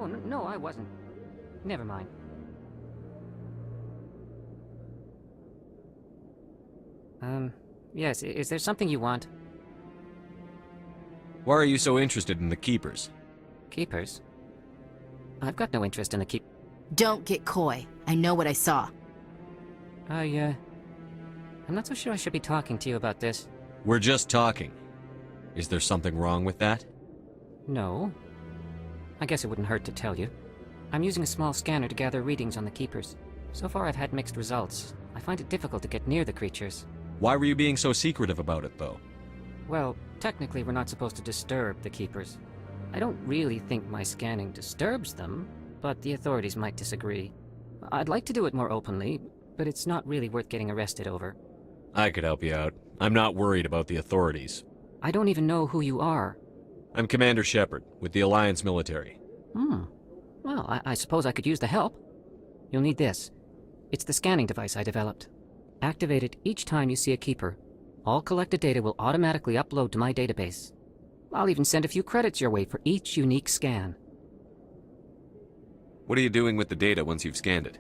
Oh, no, I wasn't. Never mind. Yes, is there something you want? Why are you so interested in the Keepers? Keepers? I've got no interest in the Don't get coy. I know what I saw. I'm not so sure I should be talking to you about this. We're just talking. Is there something wrong with that? No. I guess it wouldn't hurt to tell you. I'm using a small scanner to gather readings on the Keepers. So far I've had mixed results. I find it difficult to get near the creatures. Why were you being so secretive about it, though? Well, technically we're not supposed to disturb the Keepers. I don't really think my scanning disturbs them, but the authorities might disagree. I'd like to do it more openly, but it's not really worth getting arrested over. I could help you out. I'm not worried about the authorities. I don't even know who you are. I'm Commander Shepard, with the Alliance military. Well, I suppose I could use the help. You'll need this. It's the scanning device I developed. Activate it each time you see a Keeper. All collected data will automatically upload to my database. I'll even send a few credits your way for each unique scan. What are you doing with the data once you've scanned it?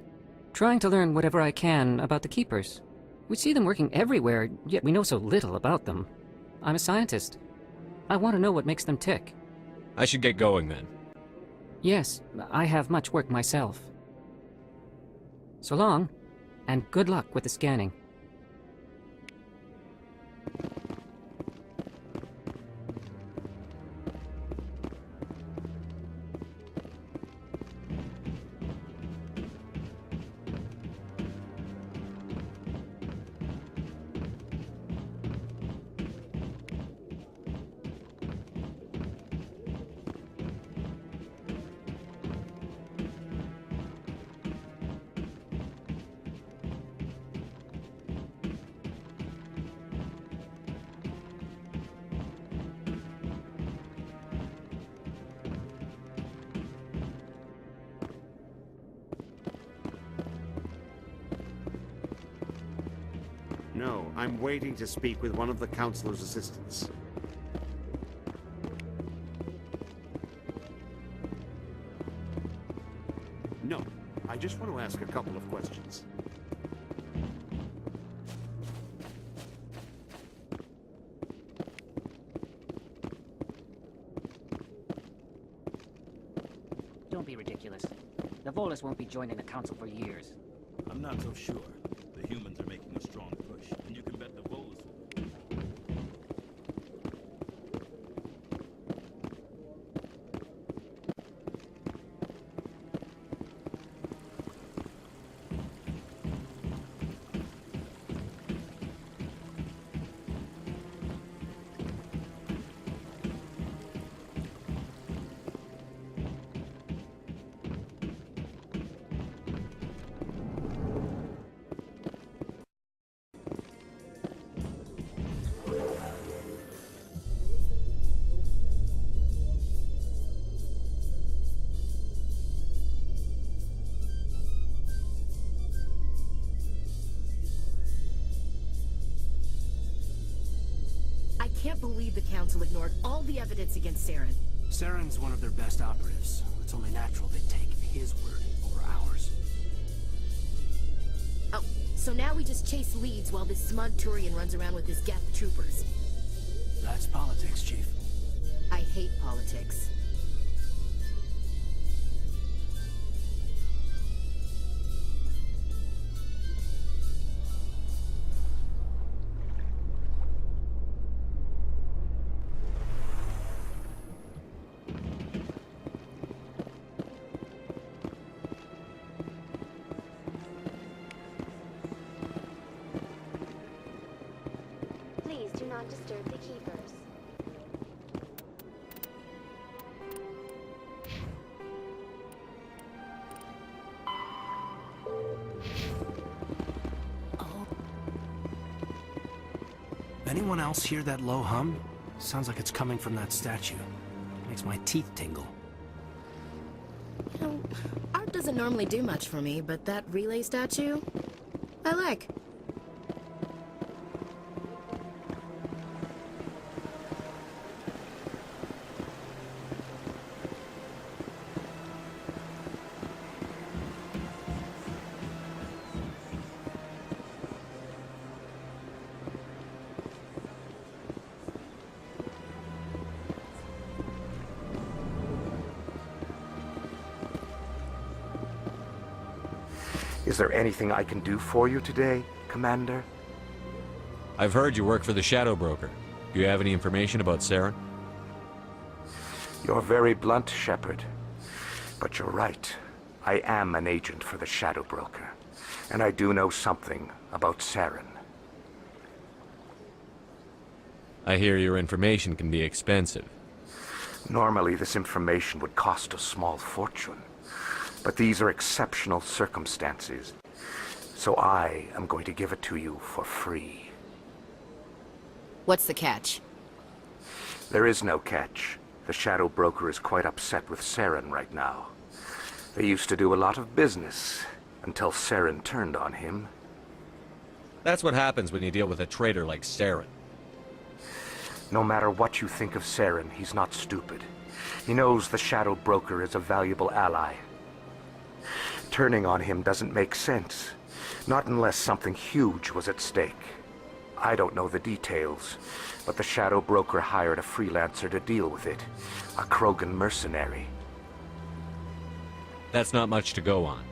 Trying to learn whatever I can about the Keepers. We see them working everywhere, yet we know so little about them. I'm a scientist. I want to know what makes them tick. I should get going then. Yes, I have much work myself. So long, and good luck with the scanning. No, I'm waiting to speak with one of the Councilor's assistants. No, I just want to ask a couple of questions. Don't be ridiculous. The Volus won't be joining the Council for years. I'm not so sure. The humans are making a strong push, and you can bet the Volus will. I can't believe the Council ignored all the evidence against Saren. Saren's one of their best operatives. It's only natural they'd take his word over ours. Oh, so now we just chase leads while this smug Turian runs around with his Geth troopers. That's politics, Chief. I hate politics. Please do not disturb the Keepers. Anyone else hear that low hum? Sounds like it's coming from that statue. Makes my teeth tingle. You know, art doesn't normally do much for me, but that relay statue, I like. Is there anything I can do for you today, Commander? I've heard you work for the Shadow Broker. Do you have any information about Saren? You're very blunt, Shepard. But you're right. I am an agent for the Shadow Broker. And I do know something about Saren. I hear your information can be expensive. Normally, this information would cost a small fortune. But these are exceptional circumstances. So I am going to give it to you for free. What's the catch? There is no catch. The Shadow Broker is quite upset with Saren right now. They used to do a lot of business, until Saren turned on him. That's what happens when you deal with a traitor like Saren. No matter what you think of Saren, he's not stupid. He knows the Shadow Broker is a valuable ally. Turning on him doesn't make sense. Not unless something huge was at stake. I don't know the details, but the Shadow Broker hired a freelancer to deal with it. A Krogan mercenary. That's not much to go on.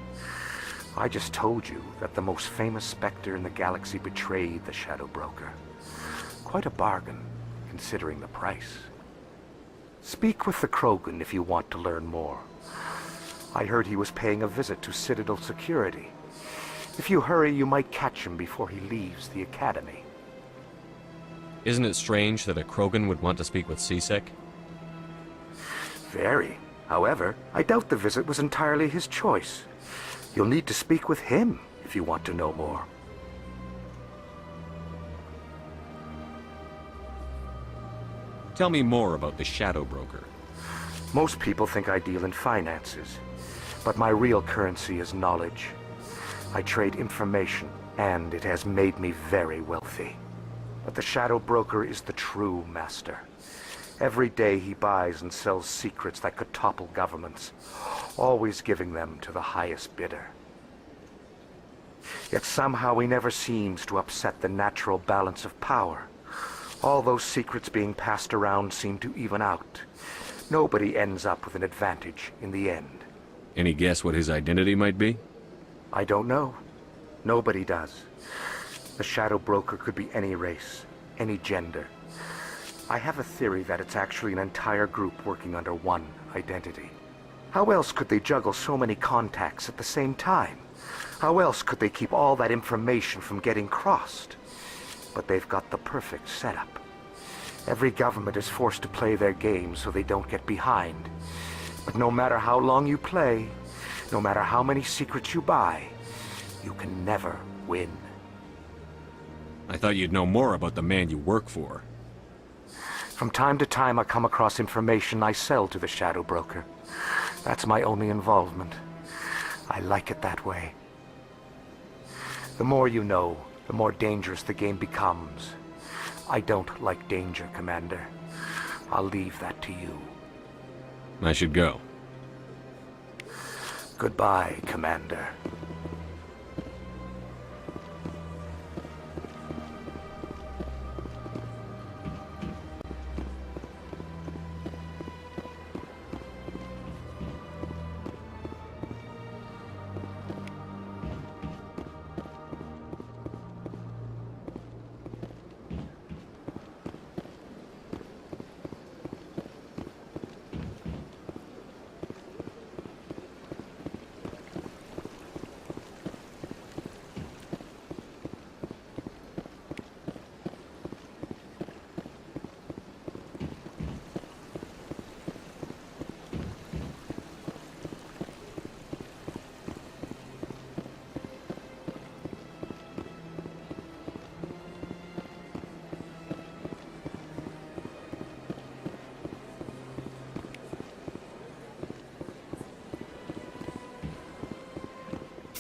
I just told you that the most famous Spectre in the galaxy betrayed the Shadow Broker. Quite a bargain, considering the price. Speak with the Krogan if you want to learn more. I heard he was paying a visit to Citadel security. If you hurry, you might catch him before he leaves the Academy. Isn't it strange that a Krogan would want to speak with C-Sec? Very. However, I doubt the visit was entirely his choice. You'll need to speak with him if you want to know more. Tell me more about the Shadow Broker. Most people think I deal in finances, but my real currency is knowledge. I trade information, and it has made me very wealthy. But the Shadow Broker is the true master. Every day he buys and sells secrets that could topple governments, always giving them to the highest bidder. Yet somehow he never seems to upset the natural balance of power. All those secrets being passed around seem to even out. Nobody ends up with an advantage in the end. Any guess what his identity might be? I don't know. Nobody does. The Shadow Broker could be any race, any gender. I have a theory that it's actually an entire group working under one identity. How else could they juggle so many contacts at the same time? How else could they keep all that information from getting crossed? But they've got the perfect setup. Every government is forced to play their game so they don't get behind. But no matter how long you play, no matter how many secrets you buy, you can never win. I thought you'd know more about the man you work for. From time to time I come across information I sell to the Shadow Broker. That's my only involvement. I like it that way. The more you know, the more dangerous the game becomes. I don't like danger, Commander. I'll leave that to you. I should go. Goodbye, Commander.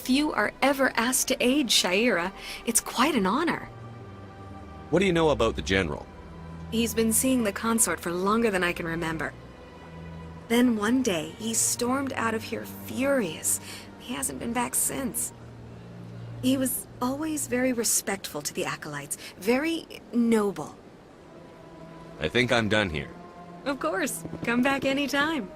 Few are ever asked to aid Shaira. It's quite an honor. What do you know about the General? He's been seeing the consort for longer than I can remember. Then one day, he stormed out of here furious. He hasn't been back since. He was always very respectful to the acolytes, very noble. I think I'm done here. Of course, come back anytime.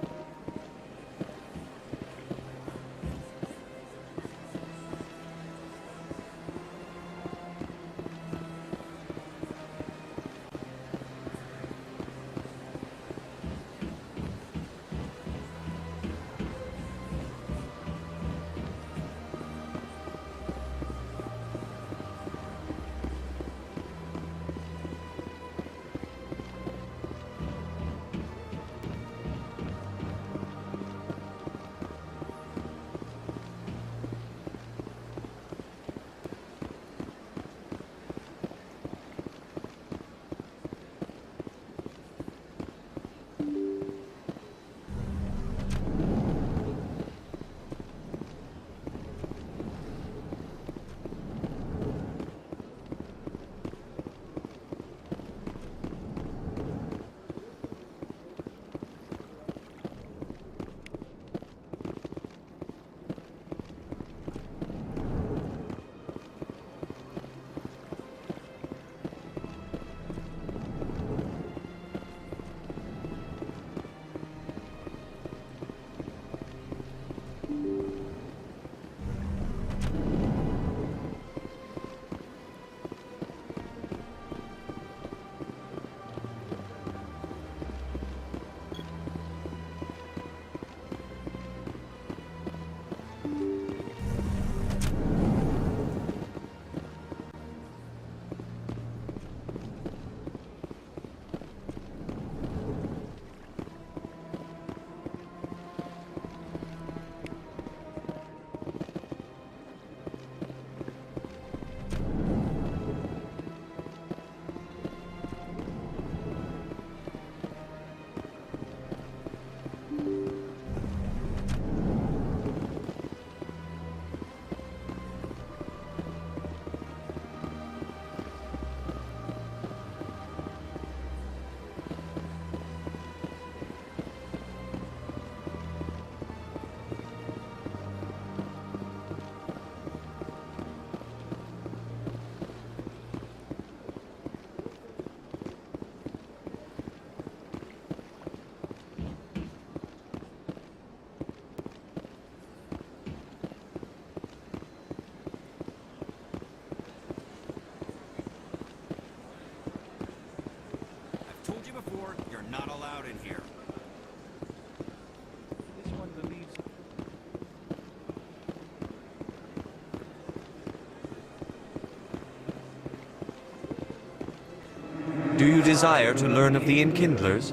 you desire to learn of the Enkindlers?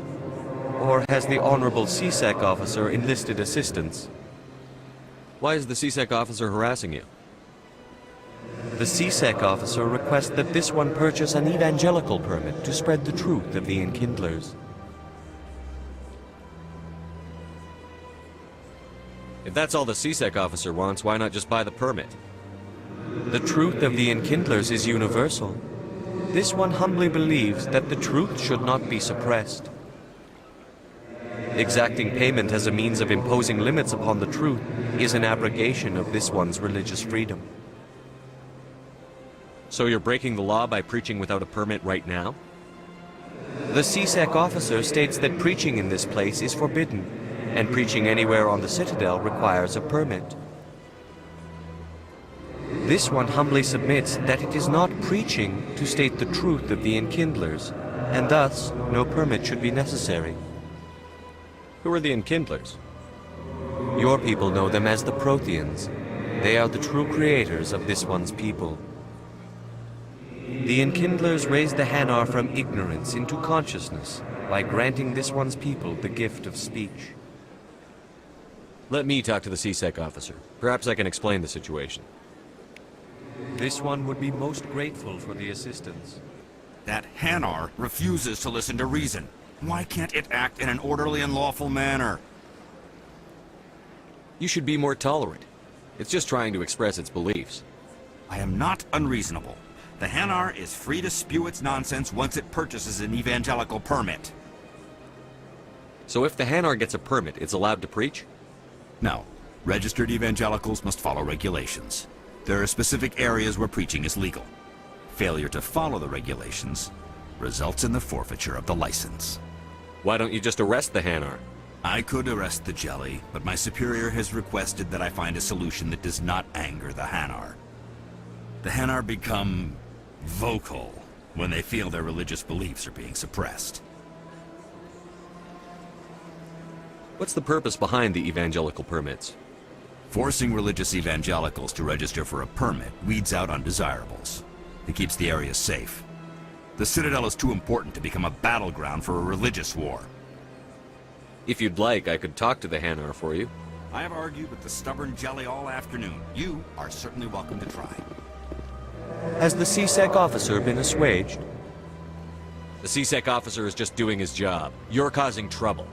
Or has the Honorable CSEC officer enlisted assistance? Why is the CSEC officer harassing you? The CSEC officer requests that this one purchase an evangelical permit to spread the truth of the Enkindlers. If that's all the CSEC officer wants, why not just buy the permit? The truth of the Enkindlers is universal. This one humbly believes that the truth should not be suppressed. Exacting payment as a means of imposing limits upon the truth is an abrogation of this one's religious freedom. So you're breaking the law by preaching without a permit right now? The CSEC officer states that preaching in this place is forbidden, and preaching anywhere on the Citadel requires a permit. This one humbly submits that it is not preaching to state the truth of the Enkindlers, and thus no permit should be necessary. Who are the Enkindlers? Your people know them as the Protheans. They are the true creators of this one's people. The Enkindlers raised the Hanar from ignorance into consciousness by granting this one's people the gift of speech. Let me talk to the CSEC officer. Perhaps I can explain the situation. This one would be most grateful for the assistance. That Hanar refuses to listen to reason. Why can't it act in an orderly and lawful manner? You should be more tolerant. It's just trying to express its beliefs. I am not unreasonable. The Hanar is free to spew its nonsense once it purchases an evangelical permit. So if the Hanar gets a permit, it's allowed to preach? No. Registered evangelicals must follow regulations. There are specific areas where preaching is legal. Failure to follow the regulations results in the forfeiture of the license. Why don't you just arrest the Hanar? I could arrest the jelly, but my superior has requested that I find a solution that does not anger the Hanar. The Hanar become vocal when they feel their religious beliefs are being suppressed. What's the purpose behind the evangelical permits? Forcing religious evangelicals to register for a permit weeds out undesirables. It keeps the area safe. The Citadel is too important to become a battleground for a religious war. If you'd like, I could talk to the Hanar for you. I have argued with the stubborn jelly all afternoon. You are certainly welcome to try. Has the CSEC officer been assuaged? The CSEC officer is just doing his job. You're causing trouble.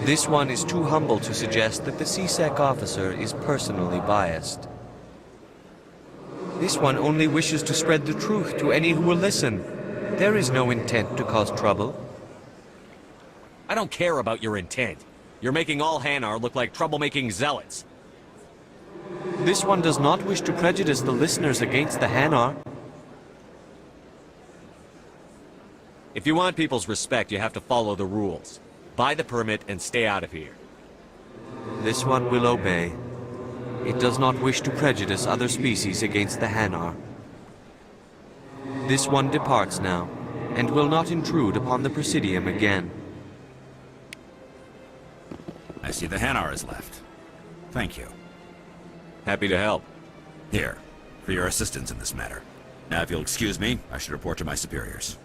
This one is too humble to suggest that the CSEC officer is personally biased. This one only wishes to spread the truth to any who will listen. There is no intent to cause trouble. I don't care about your intent. You're making all Hanar look like troublemaking zealots. This one does not wish to prejudice the listeners against the Hanar. If you want people's respect, you have to follow the rules. Buy the permit and stay out of here. This one will obey. It does not wish to prejudice other species against the Hanar. This one departs now, and will not intrude upon the Presidium again. I see the Hanar is left. Thank you. Happy to help. Here, for your assistance in this matter. Now, if you'll excuse me, I should report to my superiors.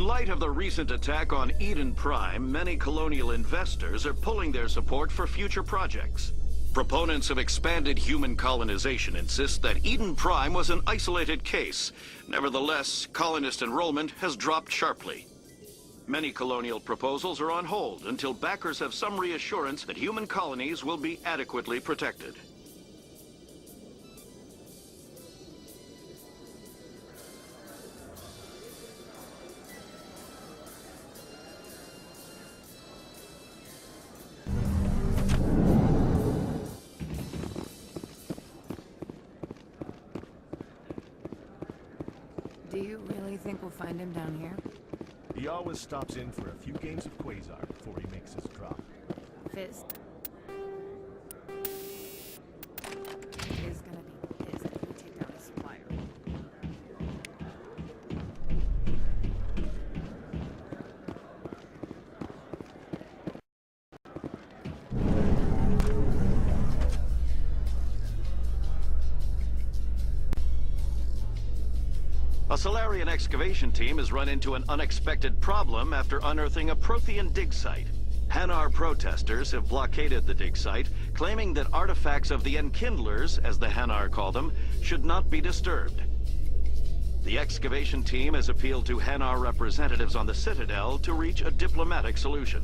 light of the recent attack on Eden Prime, many colonial investors are pulling their support for future projects. Proponents of expanded human colonization insist that Eden Prime was an isolated case. Nevertheless, colonist enrollment has dropped sharply. Many colonial proposals are on hold until backers have some reassurance that human colonies will be adequately protected. Do you really think we'll find him down here? He always stops in for a few games of Quasar before he makes his drop. Fizz. Is gonna be pissed if we take out his supplier. A Solarian excavation team has run into an unexpected problem after unearthing a Prothean dig site. Hanar protesters have blockaded the dig site, claiming that artifacts of the Enkindlers, as the Hanar call them, should not be disturbed. The excavation team has appealed to Hanar representatives on the Citadel to reach a diplomatic solution.